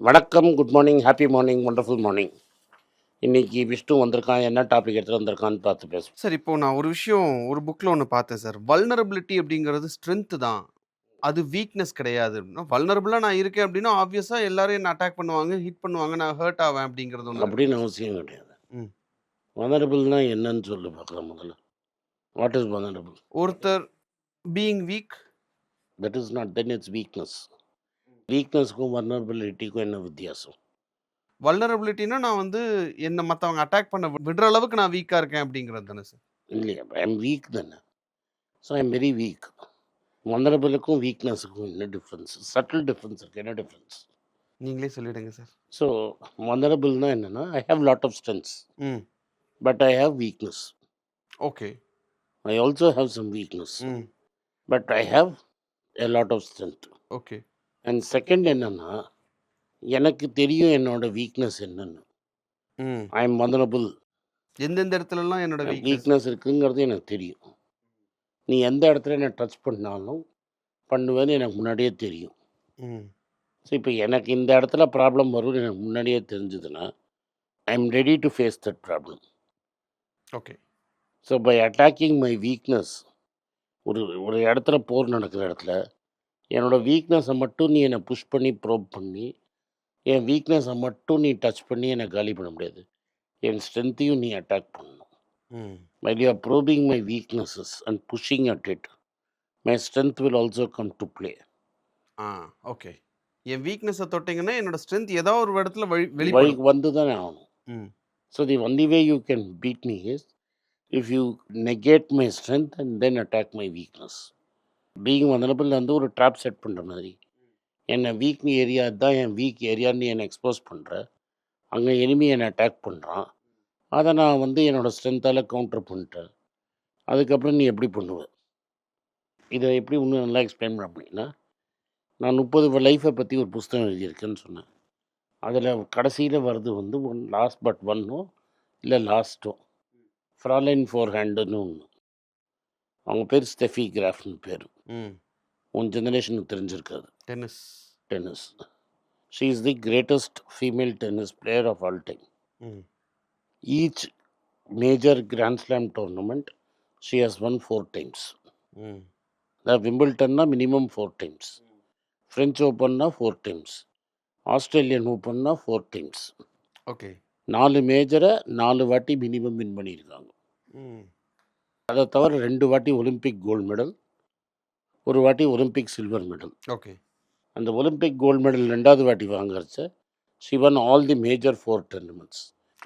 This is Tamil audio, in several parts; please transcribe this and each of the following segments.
வணக்கம், good morning, happy morning, wonderful morning. இன்னைக்கு விஷ்ணு வந்திருக்கான். என்ன டாபிக் எடுத்துட்டு வந்திருக்கான்னு பார்த்து பேசுவோம். சார், இப்போ நான் ஒரு விஷயம் ஒரு புக்ல ஒண்ணு பார்த்தேன் சார். வல்னரபிலிட்டி அப்படிங்கிறது ஸ்ட்ரென்த் தான். அது வீக்னஸ் கிடையாது. வல்னரபிளா நான் இருக்கேன் அப்படின்னா, ஆப்வியஸா எல்லாரும் என்ன அட்டாக் பண்ணுவாங்க, ஹிட் பண்ணுவாங்க. நான் ஹர்ட் ஆவேன் அப்படிங்கிறது ஒண்ணு இருக்கு. அப்படின்னு அவசியம் கிடையாது. ம். வனரபிள்னா என்னன்னு சொல்லு பார்க்கலாம் முதல்ல. What is vulnerable? ஒருத்தர் being weak. That is not, then it's weakness. வீக்னஸ்க்கும் வனரபிலிட்டிக்கும் என்ன வித்தியாசம்? வல்னரபிலிட்டினா நான் என்ன மத்தவங்க அட்டாக் பண்ண விடுற அளவுக்கு நான் வீக்கா இருக்கேன் அப்படிங்கிறது தானே சார்? இல்லையா, ஐ எம் வீக் தானே. So I am very weak. வனரபிளுக்கும் வீக்னஸுக்கும் என்ன டிஃப்ரென்ஸ்? சட்டில் டிஃப்ரென்ஸ் இருக்குது. என்ன டிஃப்ரென்ஸ்? நீங்களே சொல்லிடுங்க சார். ஸோ வனரபிள்னா என்னென்னா, I have lot of strengths, hmm. But I have weakness. Okay. I also have some weakness, hmm. But I have a lot of strength. Okay. And second என்னன்னா, எனக்கு தெரியும் என்னோட வீக்னஸ் என்னன்னு. ம். I am vulnerable. எந்தெந்த இடத்துலலாம் என்னோட வீக்னஸ் இருக்குங்கிறது எனக்கு தெரியும். நீ எந்த இடத்துல என்ன டச் பண்ணாலும் பண்ணுவேன்னு எனக்கு முன்னாடியே தெரியும். ம். ஸோ இப்போ எனக்கு இந்த இடத்துல ப்ராப்ளம் வரும்னு எனக்கு முன்னாடியே தெரிஞ்சதுன்னா, I am ready to face that problem. Okay. So by attacking my weakness, ஒரு ஒரு இடத்துல போர் நடக்கிற இடத்துல என்னோட வீக்னஸை மட்டும் நீ என்னை புஷ் பண்ணி ப்ரோப் பண்ணி, என் வீக்னஸை மட்டும் நீ டச் பண்ணி என்னை காலி பண்ண முடியாது. என் ஸ்ட்ரென்த்தையும் நீ அட்டாக் பண்ணணும். ம். While you are probing my weaknesses and pushing at it, my strength will also come to play. Ah, okay. என் வீக்னஸ தொட்டீங்கன்னா, என்னோட ஸ்ட்ரென்த் ஏதோ ஒரு இடத்துல வெளிப்படும். வந்து தானே ஆகணும். ம். So the only way you can beat me is if you negate my strength and then attack my weakness. Being vulnerable வந்து ஒரு ட்ராப் செட் பண்ணுற மாதிரி. என்னை வீக் ஏரியா தான் என் வீக் ஏரியான்னு என்னை எக்ஸ்போஸ் பண்ணுற, அங்கே எனிமி என்னை அட்டாக் பண்ணுறான். அதை நான் என்னோடய ஸ்ட்ரென்த்தால் கவுண்டர் பண்ணிட்டேன். அதுக்கப்புறம் நீ எப்படி பண்ணுவ? இதை எப்படி இன்னும் நல்லா எக்ஸ்பிளைன் பண்ண அப்படின்னா, நான் 30 லைஃப்பை பற்றி ஒரு புஸ்தகம் எழுதியிருக்கேன்னு சொன்னேன். அதில் கடைசியில் வருது ஒன் லாஸ்ட் பட் ஒன்னோ இல்லை லாஸ்ட்டோ, ஃப்ராலைன் ஃபோர் ஹேண்டுன்னு ஒன்று. அவங்க பேர் ஸ்டெஃபி கிராஃப்னு பேர். உன் ஜெனரேஷனுக்கு தெரிஞ்சிருக்காது. Tennis. She is the greatest female tennis player of all time. Each major grand slam tournament she has won 4 times. விம்பிள்டன்னா மினிமம் 4 times, ஃப்ரெஞ்ச் ஓப்பன்னா 4 times, ஆஸ்திரேலியன் ஓப்பன்னா 4 times. ஓகே. 4 மேஜரை 4 வாட்டி மினிமம் வின் பண்ணியிருக்காங்க. அதை தவிர 2 வாட்டி ஒலிம்பிக் கோல்டு மெடல், ஒரு வாட்டி ஒலிம்பிக் சில்வர் மெடல். ஓகே. அந்த ஒலிம்பிக் கோல்டு மெடல் 2வது வாட்டி வாங்குறச்ச she won all the major 4 tournaments.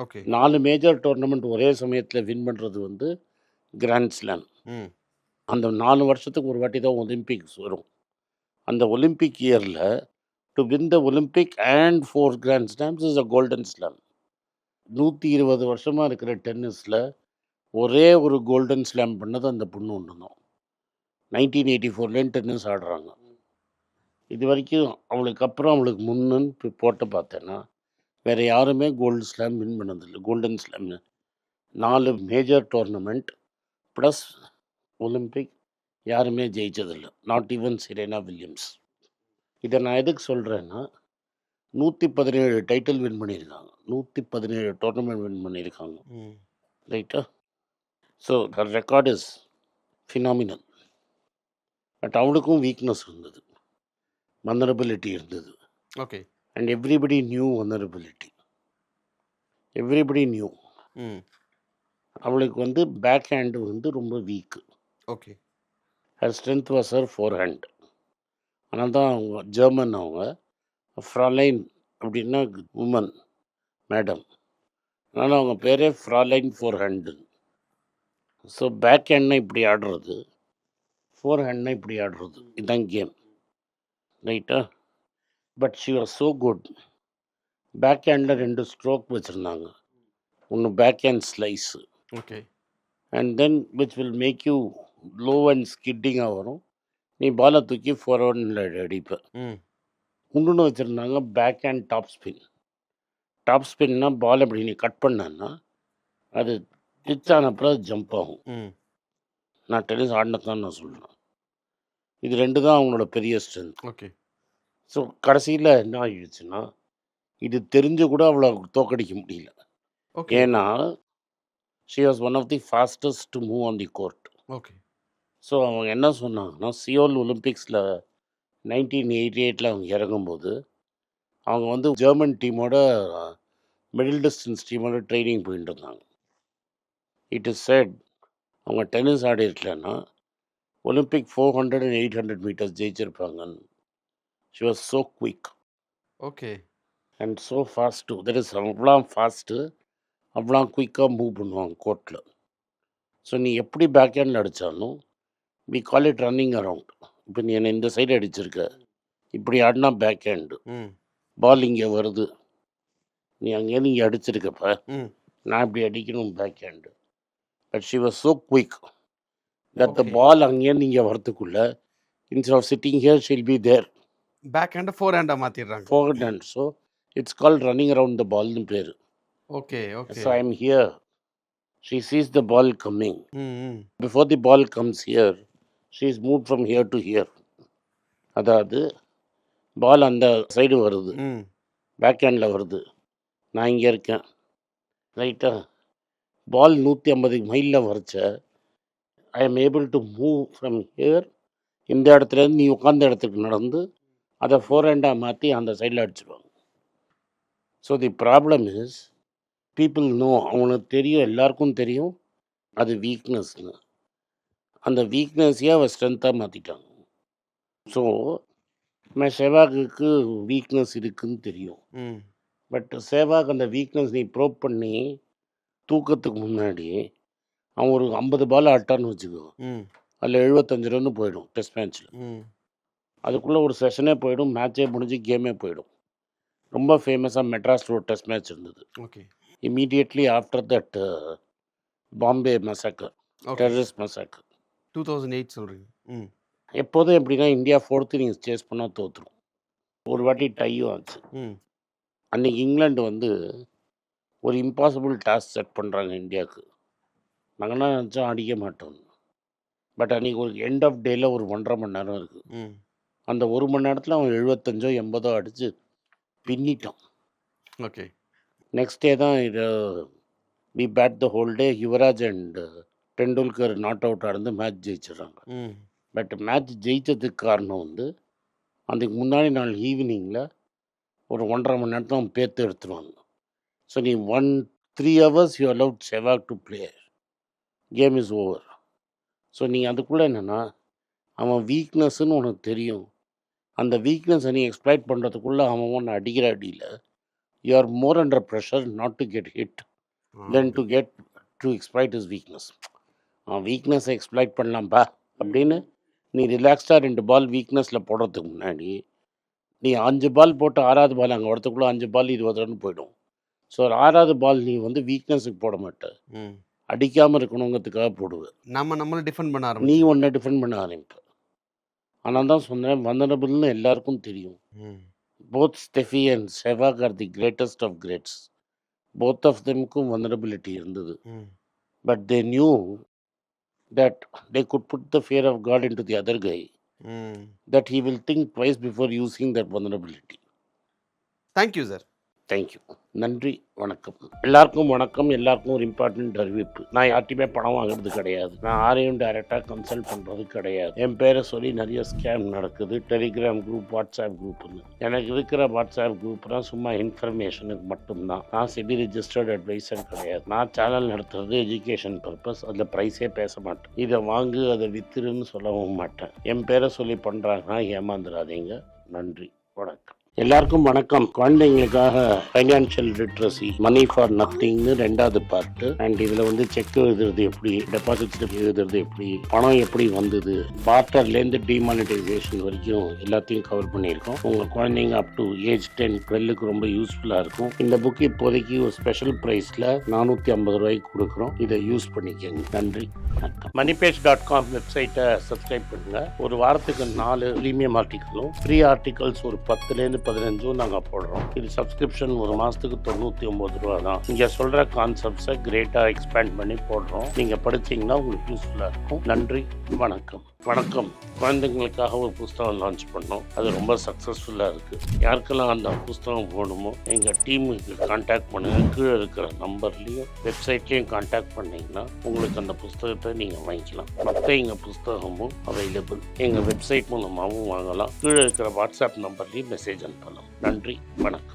Okay. 4 major tournament ஒரே சமயத்தில் வின் பண்ணுறது கிராண்ட் ஸ்லாம். அந்த 4 வருஷத்துக்கு ஒரு வாட்டி தான் ஒலிம்பிக்ஸ் வரும். அந்த ஒலிம்பிக் இயரில் to win the Olympic and 4 grand slams is a golden slam. 120 வருஷமாக இருக்கிற டென்னிஸில் ஒரே ஒரு கோல்டன் ஸ்லாம் பண்ணது அந்த பொண்ணு ஒன்று தான். 1984 டென்னிஸ் ஆடுறாங்க. இது வரைக்கும் அவளுக்கு அப்புறம் அவளுக்கு முன்னுன்னு போட்டு பார்த்தேன்னா வேறு யாருமே கோல்டு ஸ்லாம் வின் பண்ணதில்லை. Golden slam 4 major tournament plus Olympic யாருமே ஜெயிச்சதில்லை. Not even Serena Williams. இதை நான் எதுக்கு சொல்கிறேன்னா, 117 டைட்டில் வின் பண்ணியிருக்காங்க, 117 டோர்னமெண்ட் வின் பண்ணியிருக்காங்க. ரைட்டா? So her record is phenomenal. But அவளுக்கும் வீக்னஸ் இருந்தது, வல்னரபிலிட்டி இருந்தது. Okay. And everybody new vulnerability. Everybody new. அவளுக்கு பேக் ஹேண்டு ரொம்ப week. Okay. Her strength was her four hand. ஆனால் தான் அவங்க ஜெர்மன், அவங்க ஃப்ராலைன் அப்படின்னா உமன், மேடம். அதனால் அவங்க பேரே Fraulein forehand. So back ஹேண்ட்னா இப்படி ஆடுறது, ஃபோர் ஹேண்ட்னா இப்படி ஆடுறது, இதுதான் கேம். ரைட்டா? But she was so good. Back ஹேண்டில் 2 ஸ்ட்ரோக் வச்சுருந்தாங்க. ஒன்று backhand slice. Okay. And then which will make you low and ஸ்கிட்டிங்காக வரும். நீ பாலை தூக்கி ஃபோர்வர்டில் அடிப்ப. இன்னொன்று வச்சுருந்தாங்க backhand topspin. Top ஸ்பின்னா பால் அப்படி நீ கட் பண்ணன்னா அது டிச் ஆனப்பறம் அது ஜம்ப் ஆகும். நான் டென்னிஸ் ஆடினதான் நான் சொல்கிறேன். இது 2 தான் அவங்களோட பெரிய ஸ்ட்ரென்த். ஓகே. ஸோ கடைசியில் என்ன ஆகிடுச்சுன்னா, இது தெரிஞ்சு கூட அவளை தோக்கடிக்க முடியல. ஓகே. ஏன்னா she was one of the fastest to move on the court. Okay. So அவங்க என்ன சொன்னாங்கன்னா, சியோல் ஒலிம்பிக்ஸில் 1988 அவங்க இறங்கும்போது, அவங்க வந்து ஜெர்மன் டீமோட மிடில் டிஸ்டன்ஸ் டீமோட ட்ரைனிங் போயிட்டு இருந்தாங்க. இட் இஸ் செட் அவங்க டென்னிஸ் ஆடி இருக்கலன்னா ஒலிம்பிக் 400 and 800 மீட்டர்ஸ் ஜெயிச்சிருப்பாங்கன்னு. She was so quick okay. And so fast too. That is அவ்வளோ ஃபாஸ்ட்டு, அவ்வளோ குயிக்காக மூவ் பண்ணுவாங்க கோர்ட்டில். ஸோ நீ எப்படி பேக் ஹேண்டில் அடித்தாலும் we call it running around. இப்போ நீ என்னை இந்த சைடு அடிச்சிருக்க, இப்படி ஆடினா பேக் ஹேண்டு, ம். பால் இங்கே வருது, நீ அங்கேருந்து இங்கே அடிச்சிருக்கப்ப ம். நான் இப்படி அடிக்கணும் backhand. But she was so quick that the Okay. Ball அங்கேருந்து இங்கே வரத்துக்குள்ள instead of sitting here she'll be there back ஹேண்ட ஃபோர் ஹேண்டா மாத்திடுறாங்க. forward hand. So it's called running around the பால்னு பேர். Okay. Okay. So I am here, she sees the ball coming. Hmm. Hmm. Before the ball comes here she is move from here to here. அதாவது பால் அந்த சைடு வருது, ம். பேக் ஹேண்டில் வருது, நான் இங்கே இருக்கேன், ரைட்டா? பால் 150 மைலில் வரைச்ச I am able to move from here. இந்த இடத்துலேருந்து நீ உட்காந்த இடத்துக்கு நடந்து அதை ஃபோர் ஹேண்டாக மாற்றி அந்த சைடில் அடிச்சிடுவாங்க. So the problem is people know, அவனுக்கு தெரியும், எல்லாருக்கும் தெரியும் அது வீக்னஸ்னு. அந்த வீக்னஸையே அவள் ஸ்ட்ரென்த்தாக மாற்றிட்டாங்க. ஸோ சேவாகுக்கு வீக்னஸ் இருக்குன்னு தெரியும். ம். பட் சேவாக் அந்த வீக்னஸ் நீ ப்ரோப் பண்ணி தூக்கத்துக்கு முன்னாடி அவன் ஒரு 50 பால் ஆட்டான்னு வச்சுக்கோ, ம். அதில் 75 ரன்னு போயிடும் டெஸ்ட் மேட்ச்சில். ம். அதுக்குள்ளே ஒரு செஷனே போயிடும், மேட்சே முடிஞ்சு கேமே போயிடும். ரொம்ப ஃபேமஸாக மெட்ராஸில் ஒரு டெஸ்ட் மேட்ச் இருந்தது. Okay. Immediately after that Bombay massacre, okay. Terrorist massacre. 2008 சொல்றீங்க. ம். எப்போதும் எப்படின்னா இந்தியா 4th இன்னிங்ஸ் சேஸ் பண்ணால் தோற்றுரும். ஒரு வாட்டி டையும் ஆச்சு. ம். அன்றைக்கி இங்கிலாந்து வந்து ஒரு இம்பாசிபிள் டாஸ்க் செட் பண்ணுறாங்க இந்தியாவுக்கு. நாங்கள்லாம் நினச்சோம் அடிக்க மாட்டோம். பட் அன்றைக்கி ஒரு எண்ட் ஆஃப் டேயில் ஒரு 1.5 மணி நேரம் இருக்குது. ம். அந்த 1 மணி நேரத்தில் அவன் 75 80 அடித்து பின்னிட்டான். ஓகே. நெக்ஸ்ட் டே தான் இது we bat the whole day. Yuvraj and Tendulkar not out ஆனது மேட்ச் ஜெயிச்சிடுறாங்க. ம். பட் மேட்ச் ஜெயித்ததுக்கு காரணம் வந்து அதுக்கு முன்னாடி நாள் ஈவினிங்கில் ஒரு 1.5 மணி நேரத்தில் அவன் பேர்த்து எடுத்துருவாங்க. ஸோ நீ 3 hours you allowed Sehwag to play, game is over. So நீ அதுக்குள்ளே என்னென்னா அவன் வீக்னஸ்ன்னு உனக்கு தெரியும், அந்த வீக்னஸை நீ எக்ஸ்ப்ளாய்ட் பண்ணுறதுக்குள்ளே அவன் ஒன்று அடிக்கிற அடியில் you are more under pressure not to get hit then to get to exploit is weakness. அவன் வீக்னஸை எக்ஸ்ப்ளாய்ட் பண்ணலாம்ப்பா அப்படின்னு நீ ரிலாக்ஸ்டாக 2 பால் வீக்னஸில் போடுறதுக்கு முன்னாடி நீ 5 பால் போட்டு 6வது பால் அங்கே வரத்துக்குள்ளே 5 பால் 20 ரன் போயிடும். ஸோ 6வது பால் நீ வந்து வீக்னஸுக்கு போட மாட்ட, ம். அடிக்காமல் இருக்கணுங்கிறதுக்காக போடுவேன். நம்மளை டிஃபெண்ட் பண்ண நீ ஆரம்பிச்சோம். ஒன்றை டிஃபெண்ட் பண்ண ஆரம்பிப்ப. ஆனால் தான் சொன்னேன், வல்னரபிள்னு எல்லாருக்கும் தெரியும். Hmm. Both Steffi and Sehwag are the greatest of greats. Both of தெம்க்கும் வல்னரபிலிட்டி இருந்தது. Hmm. But they knew that they could put the fear of God into the other guy, ம். that he will think twice before using that vulnerability. Thank you sir. Thank you. நன்றி, வணக்கம். எல்லாருக்கும் வணக்கம். எல்லாருக்கும் ஒரு இம்பார்ட்டன்ட் அறிவிப்பு. நான் யார்ட்டையுமே பணம் வாங்குறது கிடையாது. நான் யாரையும் டைரெக்டாக கன்சல்ட் பண்ணுறது கிடையாது. என் பேரை சொல்லி நிறைய ஸ்கேம் நடக்குது. டெலிகிராம் குரூப், வாட்ஸ்அப் குரூப்னு. எனக்கு இருக்கிற வாட்ஸ்அப் குரூப்லாம் சும்மா இன்ஃபர்மேஷனுக்கு மட்டும்தான். நான் செபி ரிஜிஸ்டர்ட் அட்வைசர் கிடையாது. நான் சேனல் நடத்துறது எஜுகேஷன் பர்பஸ். அதில் ப்ரைஸே பேச மாட்டேன். இதை வாங்கு அதை வித்துருன்னு சொல்லவும் மாட்டேன். என் பேரை சொல்லி பண்ணுறாங்கன்னா ஏமாந்துடாதீங்க. நன்றி, வணக்கம். எல்லாருக்கும் வணக்கம். குழந்தைங்களுக்காக ஃபைனான்ஷியல் லிட்ரஸி, மணி ஃபார் நத்திங்னு 2வது பார்ட்டு. அண்ட் இதில் வந்து செக் எழுதுறது எப்படி, டெபாசிட் எழுதுறது எப்படி, பணம் எப்படி வந்தது, பார்ட்டர்லேருந்து டிமானிட்டைசேஷன் வரைக்கும் எல்லாத்தையும் கவர் பண்ணியிருக்கோம். உங்கள் குழந்தைங்க அப் டு ஏஜ் 10, 12க்கு ரொம்ப யூஸ்ஃபுல்லாக இருக்கும். இந்த புக் இப்போதைக்கு ஒரு ஸ்பெஷல் ப்ரைஸில் 450 ரூபாய்க்கு கொடுக்குறோம். இதை யூஸ் பண்ணிக்கங்க. நன்றி, வணக்கம். moneypage.com வெப்சைட்டை சப்ஸ்கிரைப் பண்ணுங்கள். ஒரு வாரத்துக்கு 4 ப்ரீமியம் ஆர்டிக்கலும் ஃப்ரீ ஆர்டிகல்ஸ் ஒரு 10லேருந்து 15 நாங்கள் போடுறோம். இது சப்ஸ்கிரிப்ஷன் ஒரு மாதத்துக்கு 99 ரூபா தான். இங்கே சொல்கிற கான்செப்ட்ஸை கிரேட்டாக எக்ஸ்பேண்ட் பண்ணி போடுறோம். நீங்கள் படித்தீங்கன்னா உங்களுக்கு யூஸ்ஃபுல்லாக இருக்கும். நன்றி, வணக்கம். வணக்கம். குழந்தைங்களுக்காக ஒரு புஸ்தகம் லான்ச் பண்ணோம். அது ரொம்ப சக்ஸஸ்ஃபுல்லாக இருக்குது. யாருக்கெல்லாம் அந்த புஸ்தகம் வேணுமோ எங்கள் டீமுக்கு கான்டாக்ட் பண்ணுங்கள். கீழே இருக்கிற நம்பர்லேயும் வெப்சைட்லேயும் கான்டாக்ட் பண்ணிங்கன்னா உங்களுக்கு அந்த புஸ்தகத்தை நீங்கள் வாங்கிக்கலாம். மற்ற எங்கள் புஸ்தகமும் அவைலபிள். எங்கள் வெப்சைட் மூலமாகவும் வாங்கலாம். கீழே இருக்கிற வாட்ஸ்அப் நம்பர்லேயும் மெசேஜ் அனுப்பலாம். நன்றி, வணக்கம்.